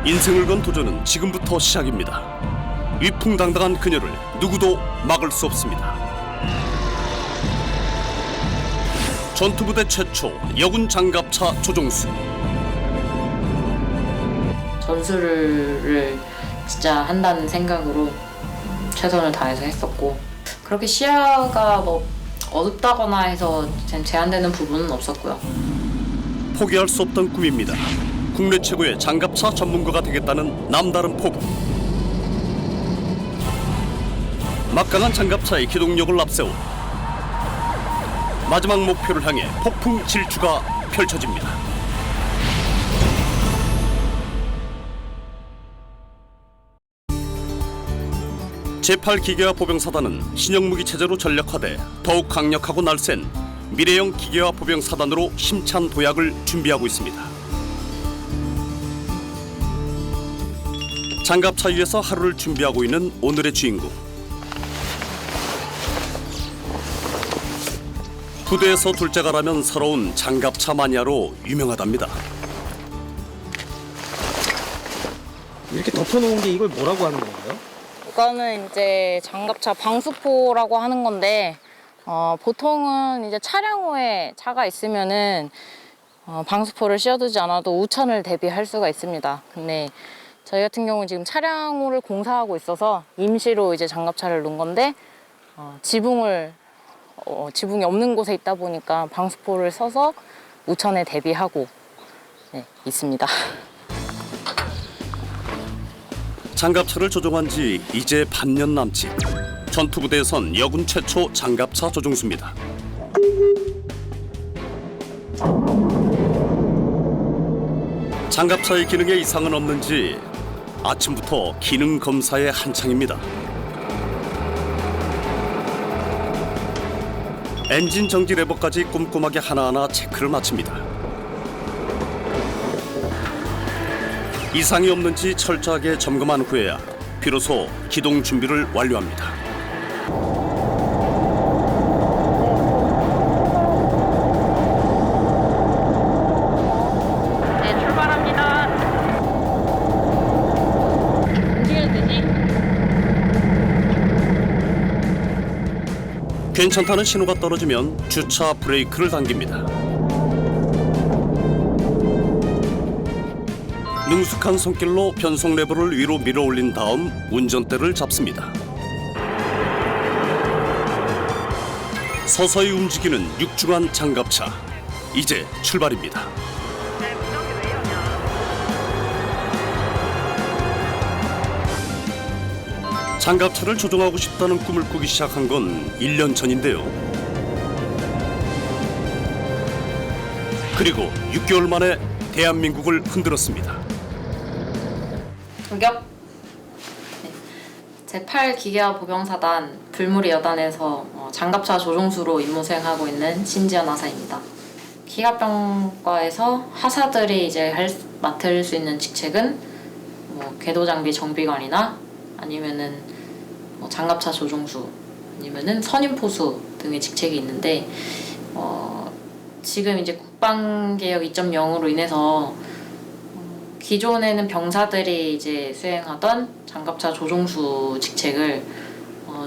인생을 건 도전은 지금부터 시작입니다. 위풍당당한 그녀를 누구도 막을 수 없습니다. 전투부대 최초 여군 장갑차 조종수. 전술을 진짜 한다는 생각으로 최선을 다해서 했었고, 그렇게 시야가 뭐 어둡다거나 해서 제한되는 부분은 없었고요. 포기할 수 없던 꿈입니다. 국내 최고의 장갑차 전문가가 되겠다는 남다른 포부. 막강한 장갑차의 기동력을 앞세워 마지막 목표를 향해 폭풍 질주가 펼쳐집니다. 제8기계화 보병사단은 신형무기 체제로 전력화돼 더욱 강력하고 날쌘 미래형 기계화 보병사단으로 힘찬 도약을 준비하고 있습니다. 장갑차 위에서 하루를 준비하고 있는 오늘의 주인공. 부대에서 둘째가라면 서러운 장갑차 마니아로 유명하답니다. 이렇게 덮어놓은 게 이걸 뭐라고 하는 건가요? 이거는 이제 장갑차 방수포라고 하는 건데, 보통은 이제 차량호에 차가 있으면은 방수포를 씌워두지 않아도 우천을 대비할 수가 있습니다. 근데 저희 같은 경우는 지금 차량호를 공사하고 있어서 임시로 이제 장갑차를 놓은 건데, 지붕이 없는 곳에 있다 보니까 방수포를 써서 우천에 대비하고 있습니다. 장갑차를 조종한 지 이제 반년 남짓. 전투부대에선 여군 최초 장갑차 조종수입니다. 장갑차의 기능에 이상은 없는지 아침부터 기능 검사에 한창입니다. 엔진 정지 레버까지 꼼꼼하게 하나하나 체크를 마칩니다. 이상이 없는지 철저하게 점검한 후에야 비로소 기동 준비를 완료합니다. 네, 출발합니다. 움직여도 되지? 괜찮다는 신호가 떨어지면 주차 브레이크를 당깁니다. 능숙한 손길로 변속 레버를 위로 밀어 올린 다음 운전대를 잡습니다. 서서히 움직이는 육중한 장갑차. 이제 출발입니다. 장갑차를 조종하고 싶다는 꿈을 꾸기 시작한 건 1년 전인데요. 그리고 6개월 만에 대한민국을 흔들었습니다. 돌격! 제8기계화 보병사단 불무리 여단에서 장갑차 조종수로 임무 수행하고 있는 신지연 하사입니다. 기갑병과에서 하사들이 이제 맡을 수 있는 직책은 궤도 장비 정비관이나 아니면은 장갑차 조종수 아니면은 선임포수 등의 직책이 있는데, 지금 이제 국방개혁 2.0으로 인해서 기존에는 병사들이 이제 수행하던 장갑차 조종수 직책을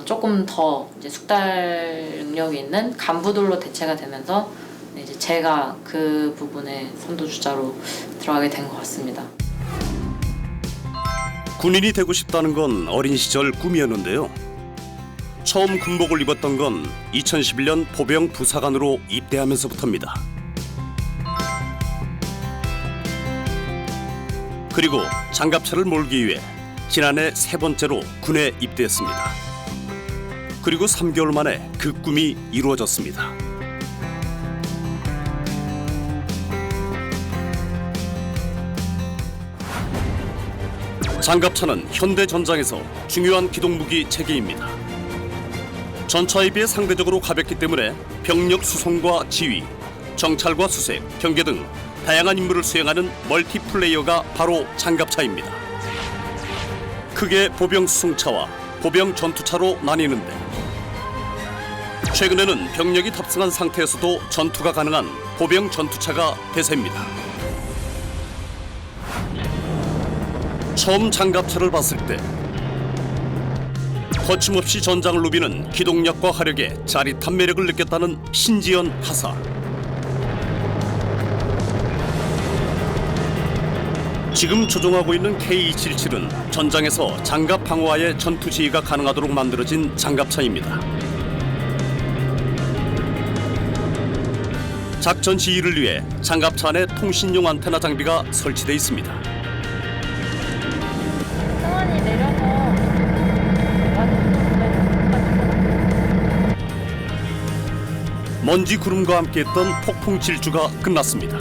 조금 더 이제 숙달 능력이 있는 간부들로 대체가 되면서 이제 제가 그 부분에 선두주자로 들어가게 된 것 같습니다. 군인이 되고 싶다는 건 어린 시절 꿈이었는데요. 처음 군복을 입었던 건 2011년 포병 부사관으로 입대하면서부터입니다. 그리고 장갑차를 몰기 위해 지난해 3번째로 군에 입대했습니다. 그리고 3개월 만에 그 꿈이 이루어졌습니다. 장갑차는 현대 전장에서 중요한 기동무기 체계입니다. 전차에 비해 상대적으로 가볍기 때문에 병력 수송과 지휘, 정찰과 수색, 경계 등 다양한 임무를 수행하는 멀티플레이어가 바로 장갑차입니다. 크게 보병 수송차와 보병 전투차로 나뉘는데, 최근에는 병력이 탑승한 상태에서도 전투가 가능한 보병 전투차가 대세입니다. 처음 장갑차를 봤을 때 거침없이 전장을 누비는 기동력과 화력에 짜릿한 매력을 느꼈다는 신지연 하사. 지금 조종하고 있는 K277은 전장에서 장갑 방어와의 전투 지휘가 가능하도록 만들어진 장갑차입니다. 작전 지휘를 위해 장갑차 안에 통신용 안테나 장비가 설치돼 있습니다. 승원이 내려서 먼지 구름과 함께했던 폭풍 질주가 끝났습니다.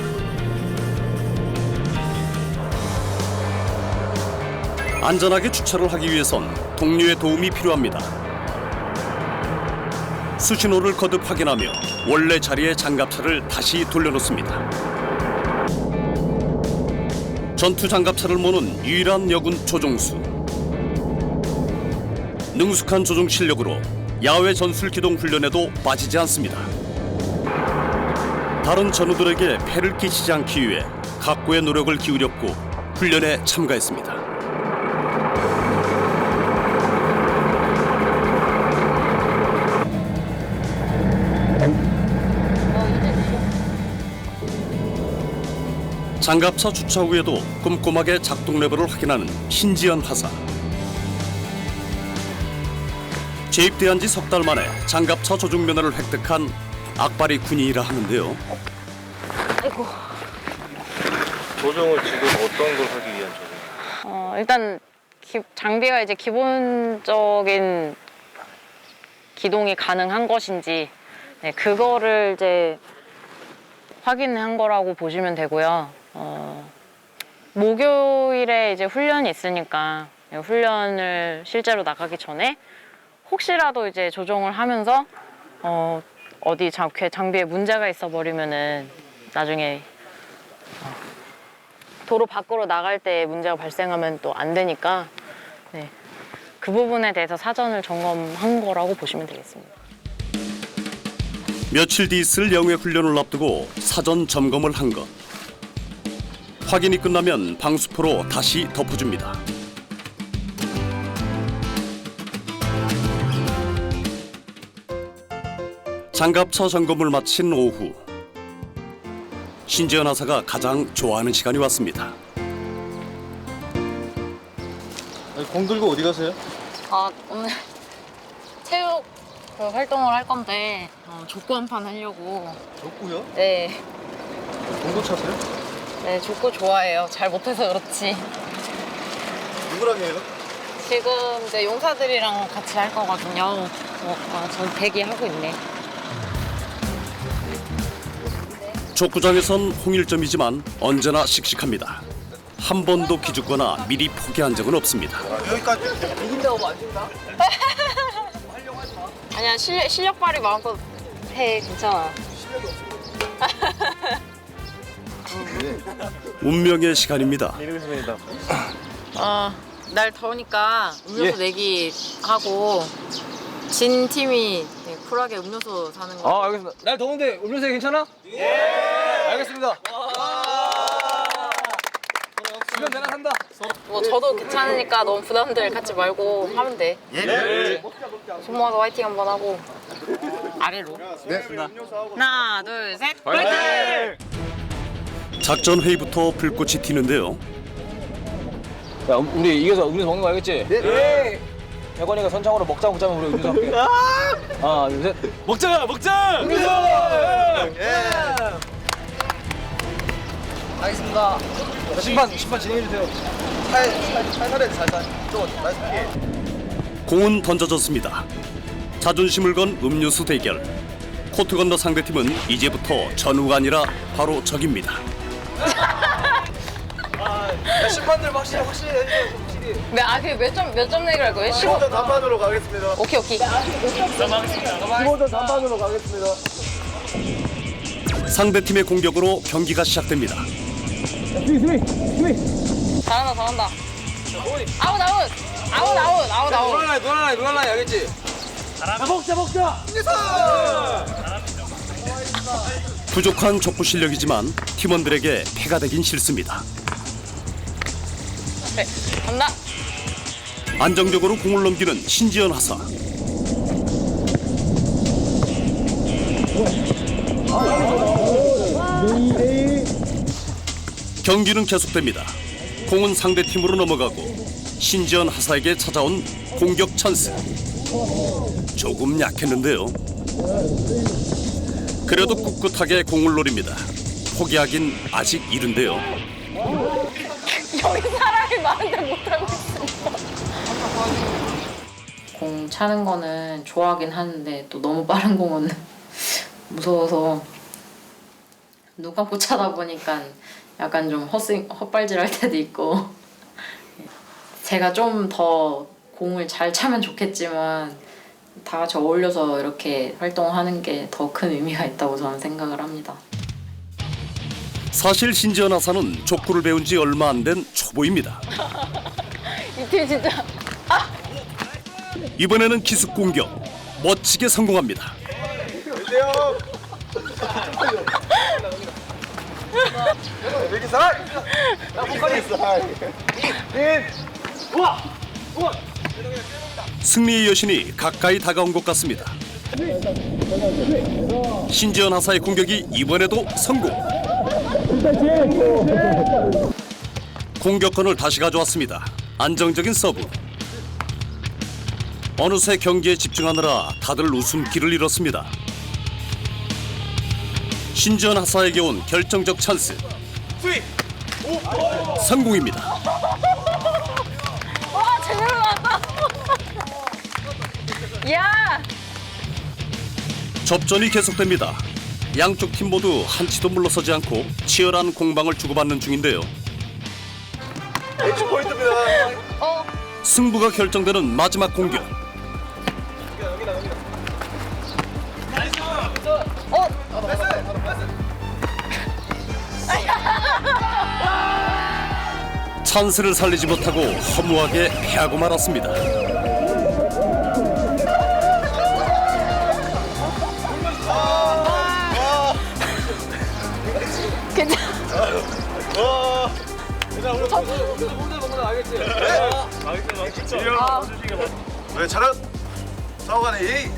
안전하게 주차를 하기 위해선 동료의 도움이 필요합니다. 수신호를 거듭 확인하며 원래 자리에 장갑차를 다시 돌려놓습니다. 전투 장갑차를 모는 유일한 여군 조종수. 능숙한 조종 실력으로 야외 전술 기동 훈련에도 빠지지 않습니다. 다른 전우들에게 폐를 끼치지 않기 위해 각고의 노력을 기울였고 훈련에 참가했습니다. 장갑차 주차 후에도 꼼꼼하게 작동 레버를 확인하는 신지연 하사. 재입대한 지 석 달 만에 장갑차 조종 면허를 획득한 악바리 군인이라 하는데요. 아이고. 조종을 지금 어떤 걸 하기 위한 조종? 일단 장비가 이제 기본적인 기동이 가능한 것인지 네, 그거를 이제 확인한 거라고 보시면 되고요. 목요일에 이제 훈련이 있으니까 훈련을 실제로 나가기 전에 혹시라도 이제 조종을 하면서 어디 장비에 문제가 있어 버리면은 나중에 도로 밖으로 나갈 때 문제가 발생하면 또 안 되니까 네, 그 부분에 대해서 사전을 점검한 거라고 보시면 되겠습니다. 며칠 뒤 있을 영해 훈련을 앞두고 사전 점검을 한 것. 확인이 끝나면 방수포로 다시 덮어줍니다. 장갑차 점검을 마친 오후. 신지연 하사가 가장 좋아하는 시간이 왔습니다. 공 들고 어디 가세요? 오늘 체육 활동을 할 건데 족구 한 판 하려고. 족구요? 네, 공도 차세요? 네 족구 좋아해요. 잘 못해서 그렇지. 누구랑 해요? 지금 이제 용사들이랑 같이 할 거거든요. 전 대기하고 있네. 족구장에선 홍일점이지만 언제나 씩씩합니다. 한 번도 기죽거나 미리 포기한 적은 없습니다. 여기까지. 아니야, 실력 발휘 마음껏 해. 괜찮아. 운명의 시간입니다. 이러겠습니다. 날 더우니까 음료수 내기 하고 진 팀이 쿨하게 음료수 사는 거. 알겠습니다. 날 더운데 음료수 괜찮아? 예. 알겠습니다. 지금 내가 산다. 뭐 저도 괜찮으니까 너무 부담들 갖지 말고 하면 돼. 예. 손 모아서 화이팅 한번 하고 아래로. 네. 하나, 둘, 셋. 화이팅! 작전 회의부터 불꽃이 튀는데요. 야, 우리 이겨서 음료수 먹는 거 알겠지? 네. 백원이가 선창으로 먹자 먹자면 우리 음료수 할게. 하나, 둘, 셋. 먹자! 음료수! 알겠습니다. 자, 심판 진행해 주세요. 살살해 살살. 또 나이스 피해. 공은 던져졌습니다. 자존심을 건 음료수 대결. 코트 건너 상대팀은 이제부터 전우가 아니라 바로 적입니다. 야, 심판들 확실히 해주세요. 확실히. 몇 점 내기로 할 거예요? 15. 기본전 단판으로 가겠습니다. 오케이. 기본전 단판으로 가겠습니다. 상대팀의 공격으로 경기가 시작됩니다. 잘한다. 아웃. 놀아라 알겠지? 먹자. 부족한 족구 실력이지만 팀원들에게 패가 되긴 싫습니다. 간다. 안정적으로 공을 넘기는 신지연 하사. 경기는 계속됩니다. 공은 상대 팀으로 넘어가고 신지연 하사에게 찾아온 공격 찬스. 조금 약했는데요. 그래도 꿋꿋하게 공을 노립니다. 포기하긴 아직 이른데요. 여기 사람이 많은데 못하고 있습니다. 공 차는 거는 좋아하긴 하는데 또 너무 빠른 공은 무서워서 눈 감고 차다 보니까 약간 좀 헛발질할 때도 있고 제가 좀 더 공을 잘 차면 좋겠지만 다 같이 어울려서 이렇게 활동하는 게 더 큰 의미가 있다고 저는 생각을 합니다. 사실 신지연 하사는 족구를 배운 지 얼마 안 된 초보입니다. 이 팀 진짜 이번에는 기습 공격 멋지게 성공합니다. 여기 살! 여기 살! 승리의 여신이 가까이 다가온 것 같습니다. 신지연 하사의 공격이 이번에도 성공. 공격권을 다시 가져왔습니다. 안정적인 서브. 어느새 경기에 집중하느라 다들 웃음기를 잃었습니다. 신지연 하사에게 온 결정적 찬스. 성공입니다. 와 제대로 나왔다. 야. 접전이 계속됩니다. 양쪽 팀 모두 한치도 물러서지 않고 치열한 공방을 주고받는 중인데요. H 포인트입니다. 승부가 결정되는 마지막 공격. 찬스를 살리지 못하고 허무하게 패하고 말았습니다. 왜 차렷? 싸워가네 예의.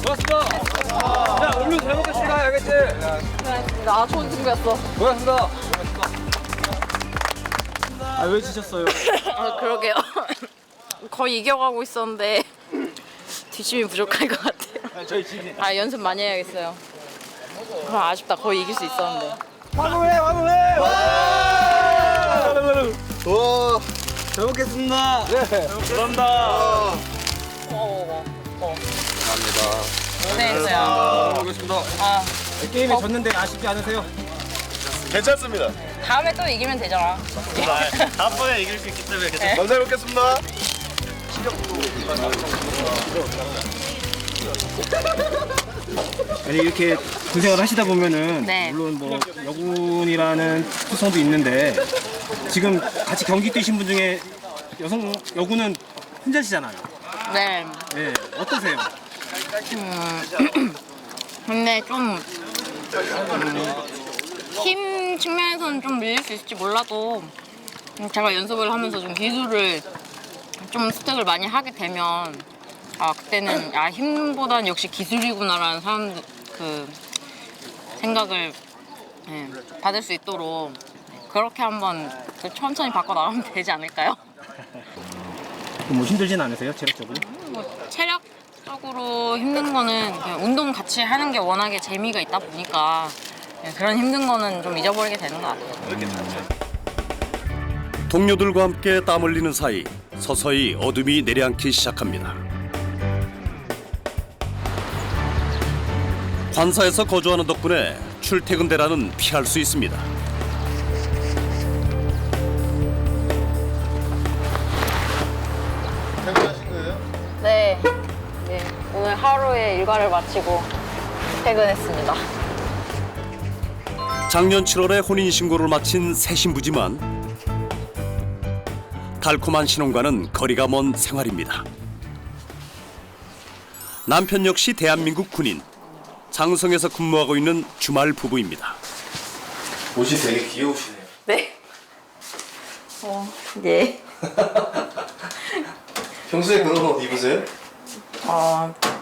고맙습니다. 자, 음료 잘 먹겠습니다. 알겠지? 아 좋은 친구였어. 고맙습니다. 아, 왜 지셨어요? 아 그러게요. 거의 이겨가고 있었는데 뒷심이 부족할 것 같아요. 저희 집이. 아 연습 많이 해야겠어요. 그럼 아쉽다. 거의 이길 수 있었는데. 화무해! 와. 잘 먹겠습니다. 네. 감사합니다. 고생했어요. 먹겠습니다. 아 게임에 졌는데 아쉽지 않으세요? 괜찮습니다. 다음에 또 이기면 되잖아. 다음번에 이길 수 있기 때문에 괜찮습니다. 감사히 먹겠습니다. 아니 이렇게 군생활 하시다 보면은 네. 물론 뭐 여군이라는 특성도 있는데 지금 같이 경기 뛰신 분 중에 여군은 혼자시잖아요. 네. 네, 어떠세요? 근데 좀 힘 측면에서는 좀 밀릴 수 있을지 몰라도 제가 연습을 하면서 좀 기술을 좀 습득을 많이 하게 되면 아 그때는 아 힘보다는 역시 기술이구나라는 사람들 그 생각을 받을 수 있도록 그렇게 한번 천천히 바꿔 나가면 되지 않을까요? 뭐 힘들진 않으세요, 체력적으로? 뭐 체력적으로 힘든 거는 그냥 운동 같이 하는 게 워낙에 재미가 있다 보니까 그런 힘든 거는 좀 잊어버리게 되는 것 같아요. 동료들과 함께 땀 흘리는 사이 서서히 어둠이 내려앉기 시작합니다. 관사에서 거주하는 덕분에 출퇴근 대란은 피할 수 있습니다. 퇴근하신 거예요? 네. 오늘 하루의 일과를 마치고 퇴근했습니다. 작년 7월에 혼인신고를 마친 새 신부지만 달콤한 신혼과는 거리가 먼 생활입니다. 남편 역시 대한민국 군인, 장성에서 근무하고 있는 주말 부부입니다. 옷이 되게 귀여우시네요. 네. 예. 평소에 그런 옷 입으세요?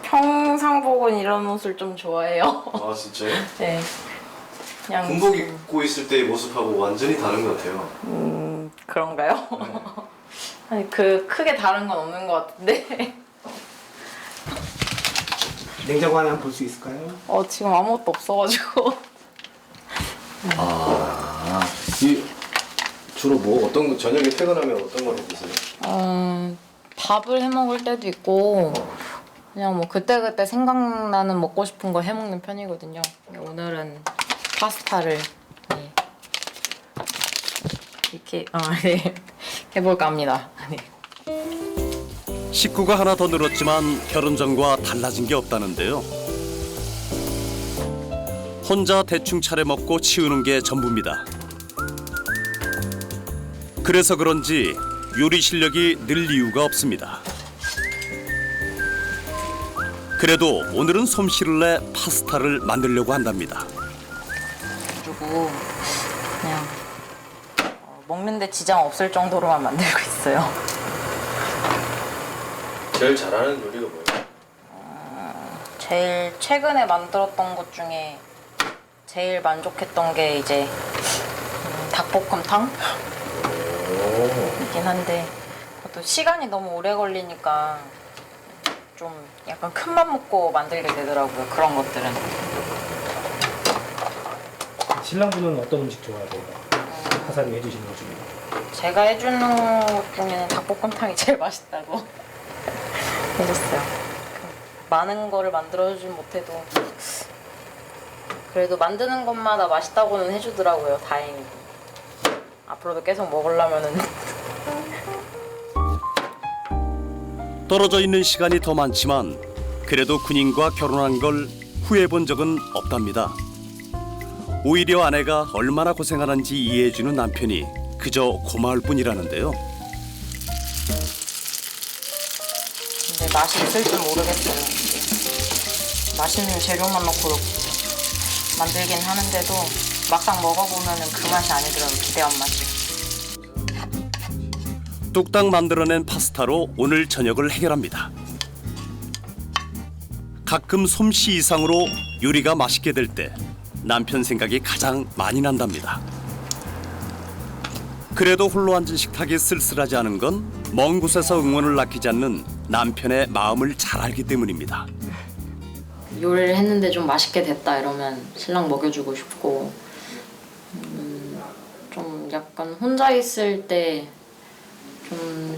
평상복은 이런 옷을 좀 좋아해요. 아 진짜요? 네. 그냥 군복 입고 있을 때의 모습하고 완전히 다른 것 같아요. 그런가요? 아니 크게 다른 건 없는 것 같은데. 냉장고 안에 한번 볼 수 있을까요? 지금 아무것도 없어가지고. 이 주로 뭐 어떤 거 저녁에 퇴근하면 어떤 걸 드세요? 밥을 해 먹을 때도 있고 그냥 뭐 그때그때 생각나는 먹고 싶은 거 해 먹는 편이거든요. 오늘은 파스타를 네. 이렇게 네. 해볼까 합니다. 네. 식구가 하나 더 늘었지만 결혼 전과 달라진 게 없다는데요. 혼자 대충 차려 먹고 치우는 게 전부입니다. 그래서 그런지 요리 실력이 늘 이유가 없습니다. 그래도 오늘은 솜씨를 내 파스타를 만들려고 한답니다. 그리고 그냥 먹는데 지장 없을 정도로만 만들고 있어요. 제일 잘하는 요리가 뭐예요? 제일 최근에 만들었던 것 중에 제일 만족했던 게 이제 닭볶음탕? 이긴 한데 그것도 시간이 너무 오래 걸리니까 좀 약간 큰맘 먹고 만들게 되더라고요. 그런 것들은. 신랑분은 어떤 음식 좋아하세요? 하사님 해주시는 것 중에. 제가 해주는 것 중에는 닭볶음탕이 제일 맛있다고 해줬어요. 많은 거를 만들어주진 못해도 그래도 만드는 것마다 맛있다고는 해주더라고요. 다행히. 앞으로도 계속 먹으려면은 떨어져 있는 시간이 더 많지만 그래도 군인과 결혼한 걸 후회해 본 적은 없답니다. 오히려 아내가 얼마나 고생하는지 이해해주는 남편이 그저 고마울 뿐이라는데요. 근데 맛이 있을 줄 모르겠어요. 맛있는 재료만 넣고 만들긴 하는데도 막상 먹어보면은 그 맛이 아니더라고요. 기대한 맛이. 뚝딱 만들어낸 파스타로 오늘 저녁을 해결합니다. 가끔 솜씨 이상으로 요리가 맛있게 될 때 남편 생각이 가장 많이 난답니다. 그래도 홀로 앉은 식탁이 쓸쓸하지 않은 건 먼 곳에서 응원을 아끼지 않는 남편의 마음을 잘 알기 때문입니다. 요리를 했는데 좀 맛있게 됐다 이러면 신랑 먹여주고 싶고 좀 약간 혼자 있을 때 좀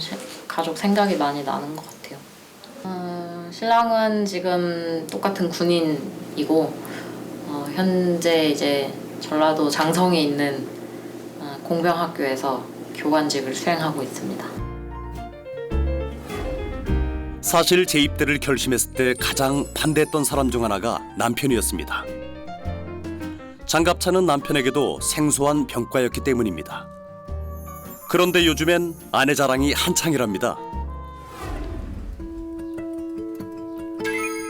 가족 생각이 많이 나는 것 같아요. 신랑은 지금 똑같은 군인이고 현재 이제 전라도 장성에 있는 공병학교에서 교관직을 수행하고 있습니다. 사실 재입대를 결심했을 때 가장 반대했던 사람 중 하나가 남편이었습니다. 장갑차는 남편에게도 생소한 병과였기 때문입니다. 그런데 요즘엔 아내 자랑이 한창이랍니다.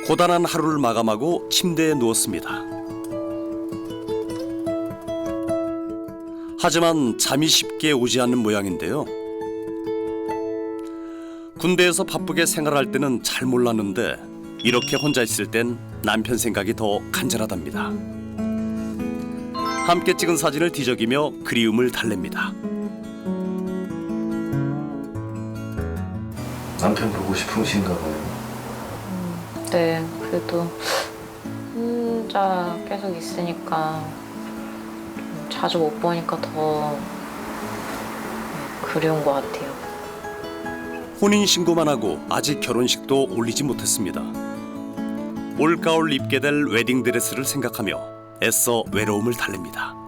고단한 하루를 마감하고 침대에 누웠습니다. 하지만 잠이 쉽게 오지 않는 모양인데요. 군대에서 바쁘게 생활할 때는 잘 몰랐는데 이렇게 혼자 있을 땐 남편 생각이 더 간절하답니다. 함께 찍은 사진을 뒤적이며 그리움을 달랩니다. 남편 보고 싶으신가 봐요. 네, 그래도 혼자 계속 있으니까 좀 자주 못 보니까 더 그리운 것 같아요. 혼인신고만 하고 아직 결혼식도 올리지 못했습니다. 올가을 입게 될 웨딩드레스를 생각하며 애써 외로움을 달랩니다.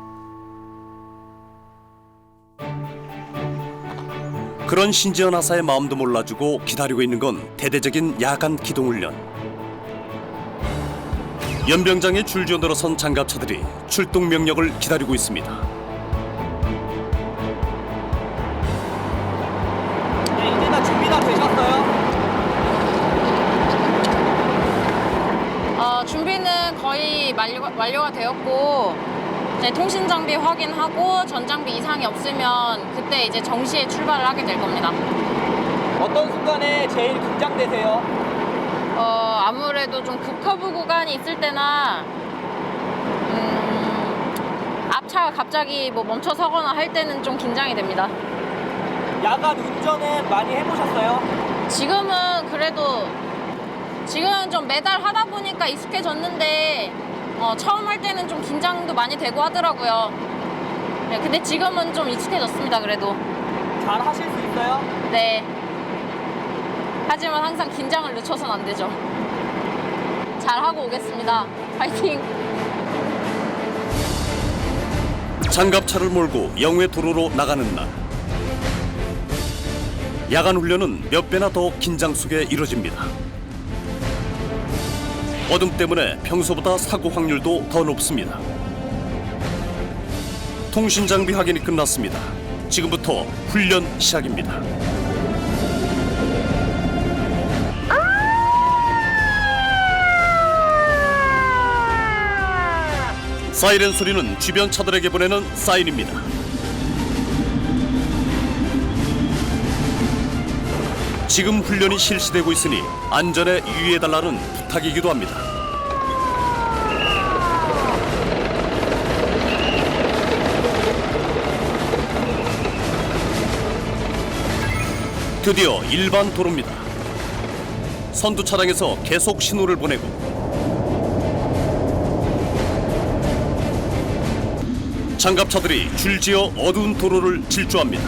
그런 신지연 하사의 마음도 몰라주고 기다리고 있는 건 대대적인 야간 기동훈련. 연병장에 줄지어 늘어선 장갑차들이 출동 명령을 기다리고 있습니다. 이제 다 준비 다 되셨어요? 준비는 거의 완료가 되었고 이제 통신 장비 확인하고 전장비 이상이 없으면 그때 이제 정시에 출발을 하게 될 겁니다. 어떤 순간에 제일 긴장되세요? 아무래도 좀 국커브 구간이 있을 때나 앞차가 갑자기 뭐 멈춰 서거나 할 때는 좀 긴장이 됩니다. 야간 운전은 많이 해보셨어요? 지금은 좀 매달 하다 보니까 익숙해졌는데 처음 할 때는 좀 긴장도 많이 되고 하더라고요. 네, 근데 지금은 좀 익숙해졌습니다. 그래도. 잘 하실 수 있어요? 네. 하지만 항상 긴장을 늦춰서는 안 되죠. 잘하고 오겠습니다. 파이팅! 장갑차를 몰고 영해 도로로 나가는 날. 야간 훈련은 몇 배나 더 긴장 속에 이뤄집니다. 어둠 때문에 평소보다 사고 확률도 더 높습니다. 통신 장비 확인이 끝났습니다. 지금부터 훈련 시작입니다. 사이렌 소리는 주변 차들에게 보내는 사인입니다. 지금 훈련이 실시되고 있으니 안전에 유의해달라는 부탁이기도 합니다. 드디어 일반 도로입니다. 선두 차량에서 계속 신호를 보내고 장갑차들이 줄지어 어두운 도로를 질주합니다.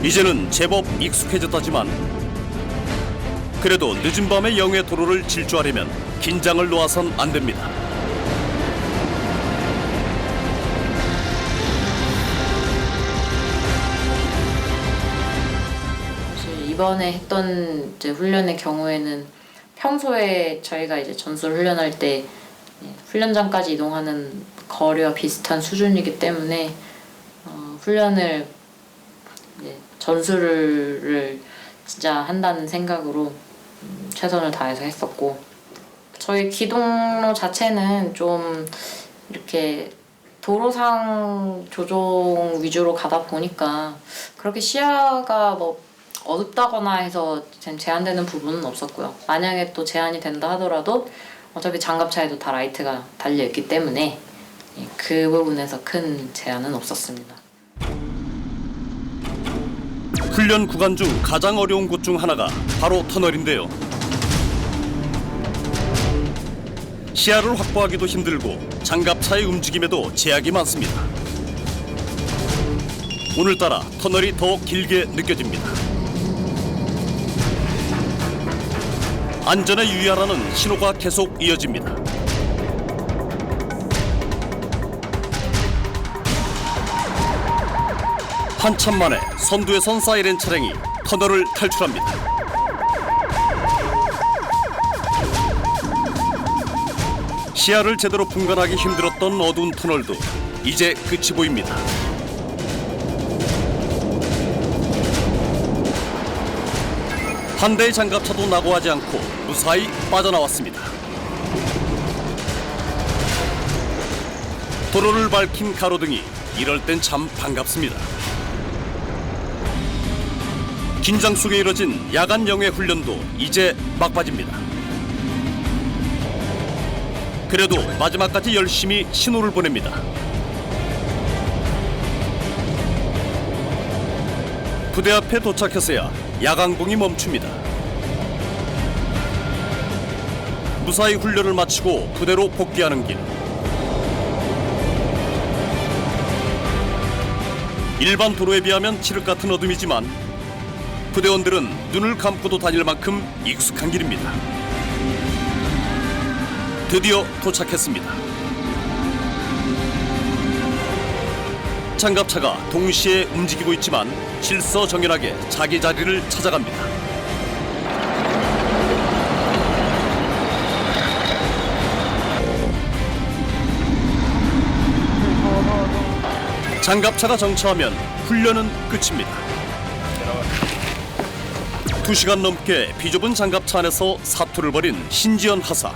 이제는 제법 익숙해졌다지만 그래도 늦은 밤에 영해 도로를 질주하려면 긴장을 놓아선 안 됩니다. 사실 이번에 했던 이제 훈련의 경우에는 평소에 저희가 이제 전술 훈련할 때 훈련장까지 이동하는 거리와 비슷한 수준이기 때문에 훈련을 전술을 진짜 한다는 생각으로 최선을 다해서 했었고, 저희 기동로 자체는 좀 이렇게 도로상 조종 위주로 가다 보니까 그렇게 시야가 뭐 어둡다거나 해서 제한되는 부분은 없었고요. 만약에 또 제한이 된다 하더라도 어차피 장갑차에도 다 라이트가 달려있기 때문에 그 부분에서 큰 제한은 없었습니다. 훈련 구간 중 가장 어려운 곳 중 하나가 바로 터널인데요. 시야를 확보하기도 힘들고 장갑차의 움직임에도 제약이 많습니다. 오늘따라 터널이 더 길게 느껴집니다. 안전에 유의하라는 신호가 계속 이어집니다. 한참 만에 선두에 선 사이렌 차량이 터널을 탈출합니다. 시야를 제대로 분간하기 힘들었던 어두운 터널도 이제 끝이 보입니다. 한 대의 장갑차도 낙오하지 않고 무사히 빠져나왔습니다. 도로를 밝힌 가로등이 이럴 땐 참 반갑습니다. 긴장 속에 이뤄진 야간 영해 훈련도 이제 막바지입니다. 그래도 마지막까지 열심히 신호를 보냅니다. 부대 앞에 도착해서야 야광봉이 멈춥니다. 무사히 훈련을 마치고 부대로 복귀하는 길. 일반 도로에 비하면 칠흑 같은 어둠이지만 부대원들은 눈을 감고도 다닐 만큼 익숙한 길입니다. 드디어 도착했습니다. 장갑차가 동시에 움직이고 있지만 질서정연하게 자기 자리를 찾아갑니다. 장갑차가 정차하면 훈련은 끝입니다. 2시간 넘게 비좁은 장갑차 안에서 사투를 벌인 신지연 하사.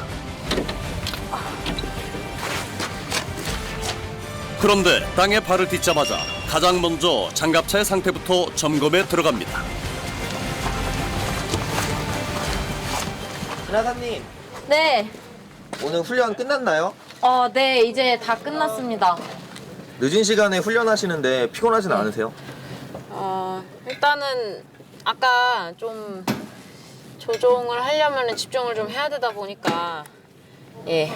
그런데 땅에 발을 딛자마자 가장 먼저 장갑차의 상태부터 점검에 들어갑니다. 지나사님, 네. 오늘 훈련 끝났나요? 네, 이제 다 끝났습니다. 늦은 시간에 훈련하시는데 피곤하진 않으세요? 일단은 아까 좀 조종을 하려면 집중을 좀 해야 되다 보니까 예,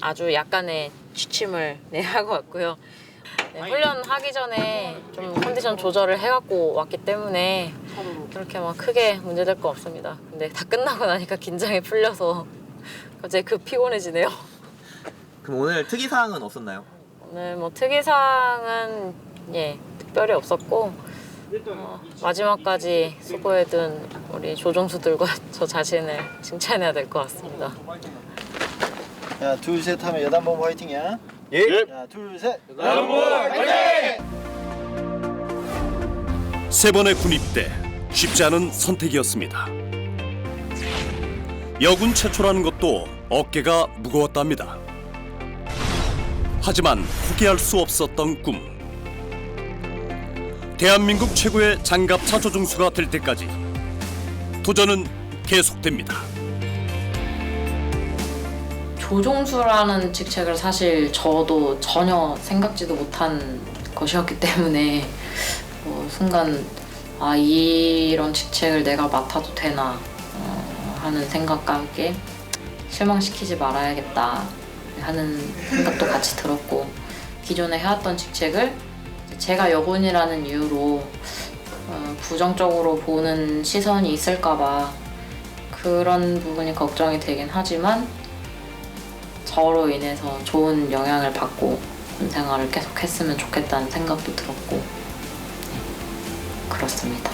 아주 약간의 취침을 하고 왔고요. 네, 훈련하기 전에 좀 컨디션 조절을 해갖고 왔기 때문에 그렇게 막 크게 문제될 거 없습니다. 근데 다 끝나고 나니까 긴장이 풀려서 갑자기 급 피곤해지네요. 그럼 오늘 특이사항은 없었나요? 오늘 뭐 특이사항은 예, 특별히 없었고 마지막까지 수고해둔 우리 조종수들과 저 자신을 칭찬해야 될 것 같습니다. 야, 둘, 셋 하면 여단본부 화이팅이야. 예. 야, 둘, 셋. 세 번의 군입대, 쉽지 않은 선택이었습니다. 여군 최초라는 것도 어깨가 무거웠답니다. 하지만 포기할 수 없었던 꿈. 대한민국 최고의 장갑차 조종수가 될 때까지 도전은 계속됩니다. 조종수라는 직책을 사실 저도 전혀 생각지도 못한 것이었기 때문에 순간 이런 직책을 내가 맡아도 되나 하는 생각과 함께 실망시키지 말아야겠다 하는 생각도 같이 들었고, 기존에 해왔던 직책을 제가 여군이라는 이유로 부정적으로 보는 시선이 있을까봐 그런 부분이 걱정이 되긴 하지만 저로 인해서 좋은 영향을 받고 군 생활을 계속 했으면 좋겠다는 생각도 들었고 그렇습니다.